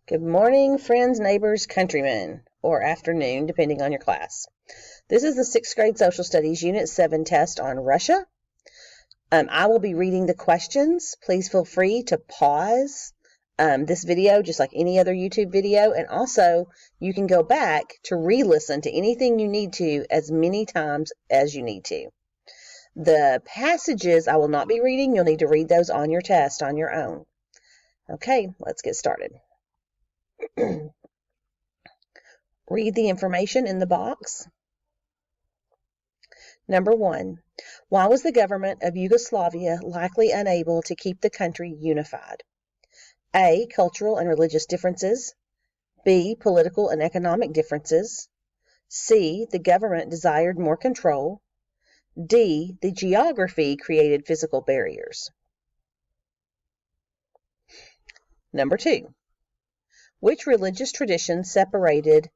Good morning, friends, neighbors, countrymen, or afternoon, depending on your class. This is the 6th grade Social Studies Unit 7 test on Russia. I will be reading the questions. Please feel free to pause this video just like any other YouTube video, and also you can go back to re-listen to anything you need to as many times as you need to. The passages I will not be reading. You'll need to read those on your test on your own. Okay, let's get started. Read the information in the box. Number 1. Why was the government of Yugoslavia likely unable to keep the country unified? A. Cultural and religious differences. B. Political and economic differences. C. The government desired more control. D. The geography created physical barriers. Number 2. Which religious tradition separated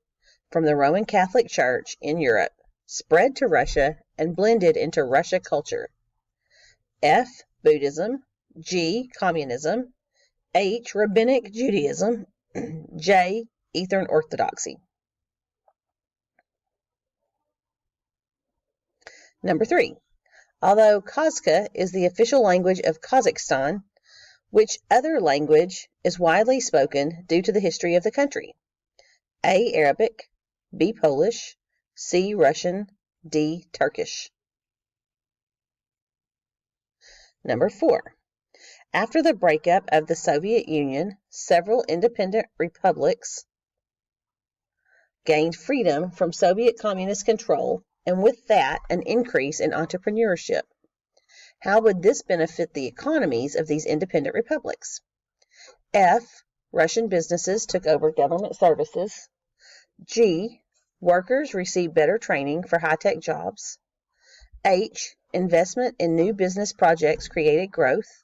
from the Roman Catholic Church in Europe, spread to Russia, and blended into Russia culture? F. Buddhism. G. Communism. H. Rabbinic Judaism. J. Eastern Orthodoxy. Number 3. Although Kazakh is the official language of Kazakhstan, which other language is widely spoken due to the history of the country? A. Arabic. B. Polish. C. Russian. D. Turkish. Number 4. After the breakup of the Soviet Union, several independent republics gained freedom from Soviet communist control, and with that, an increase in entrepreneurship. How would this benefit the economies of these independent republics? F. Russian businesses took over government services. G. Workers received better training for high-tech jobs. H. Investment in new business projects created growth.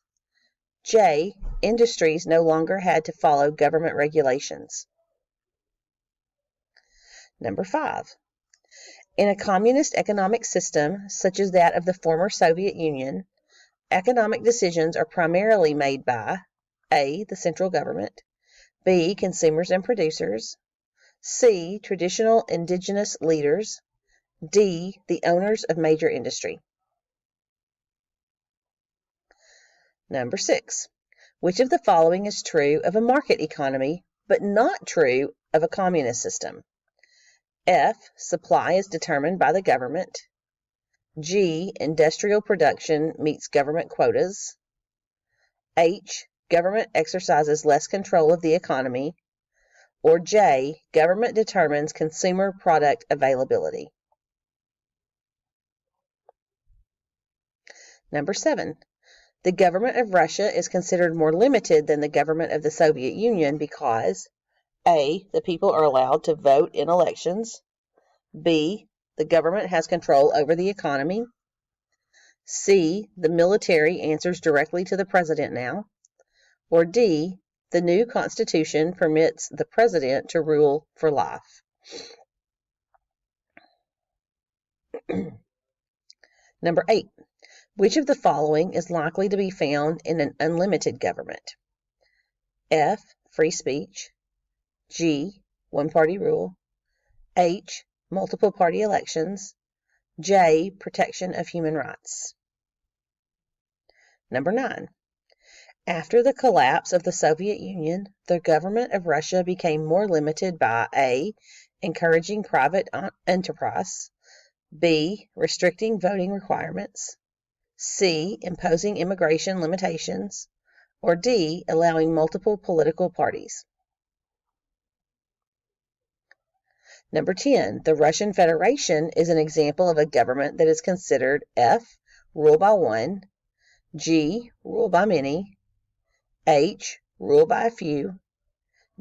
J. Industries no longer had to follow government regulations. Number 5. In a communist economic system, such as that of the former Soviet Union, economic decisions are primarily made by A. The central government. B. Consumers and producers. C. Traditional indigenous leaders. D. The owners of major industry. Number 6. Which of the following is true of a market economy, but not true of a communist system? F. Supply is determined by the government. G. Industrial production meets government quotas. H. Government exercises less control of the economy. Or J. Government determines consumer product availability. Number 7. The government of Russia is considered more limited than the government of the Soviet Union because A. The people are allowed to vote in elections. B. The government has control over the economy. C. The military answers directly to the president now. Or D. The new constitution permits the president to rule for life. Number 8. Which of the following is likely to be found in an unlimited government? F. Free speech. G. One-party rule. H. Multiple party elections. J. Protection of human rights. Number 9. After the collapse of the Soviet Union, the government of Russia became more limited by A. Encouraging private enterprise. B. Restricting voting requirements. C. Imposing immigration limitations. Or D. Allowing multiple political parties. Number 10. The Russian Federation is an example of a government that is considered F. Rule by one. G. Rule by many. H. Rule by a few.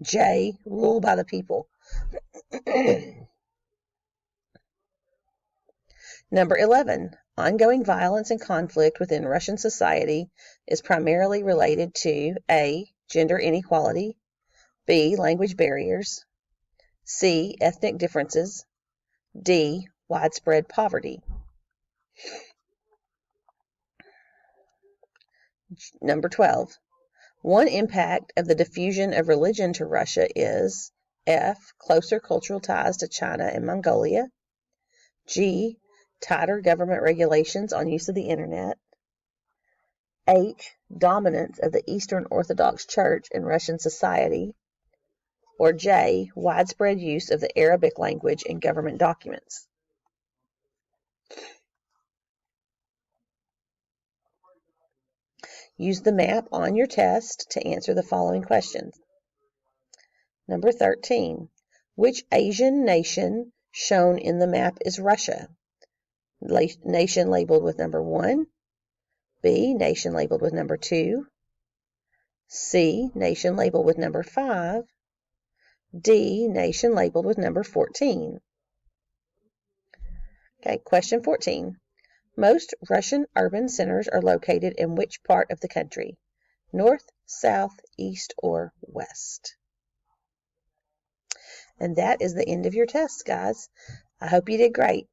J. Rule by the people. Number 11. Ongoing violence and conflict within Russian society is primarily related to A. Gender inequality. B. Language barriers. C. Ethnic differences. D. Widespread poverty. Number 12. One impact of the diffusion of religion to Russia is F. Closer cultural ties to China and Mongolia. G. Tighter government regulations on use of the internet. H. Dominance of the Eastern Orthodox Church in Russian society. Or J. Widespread use of the Arabic language in government documents. Use the map on your test to answer the following questions. Number 13. Which Asian nation shown in the map is Russia? Nation labeled with number 1. B. Nation labeled with number 2. C. Nation labeled with number 5. D. Nation labeled with number 14. Okay, question 14. Most Russian urban centers are located in which part of the country? North, south, east, or west? And that is the end of your test, guys. I hope you did great.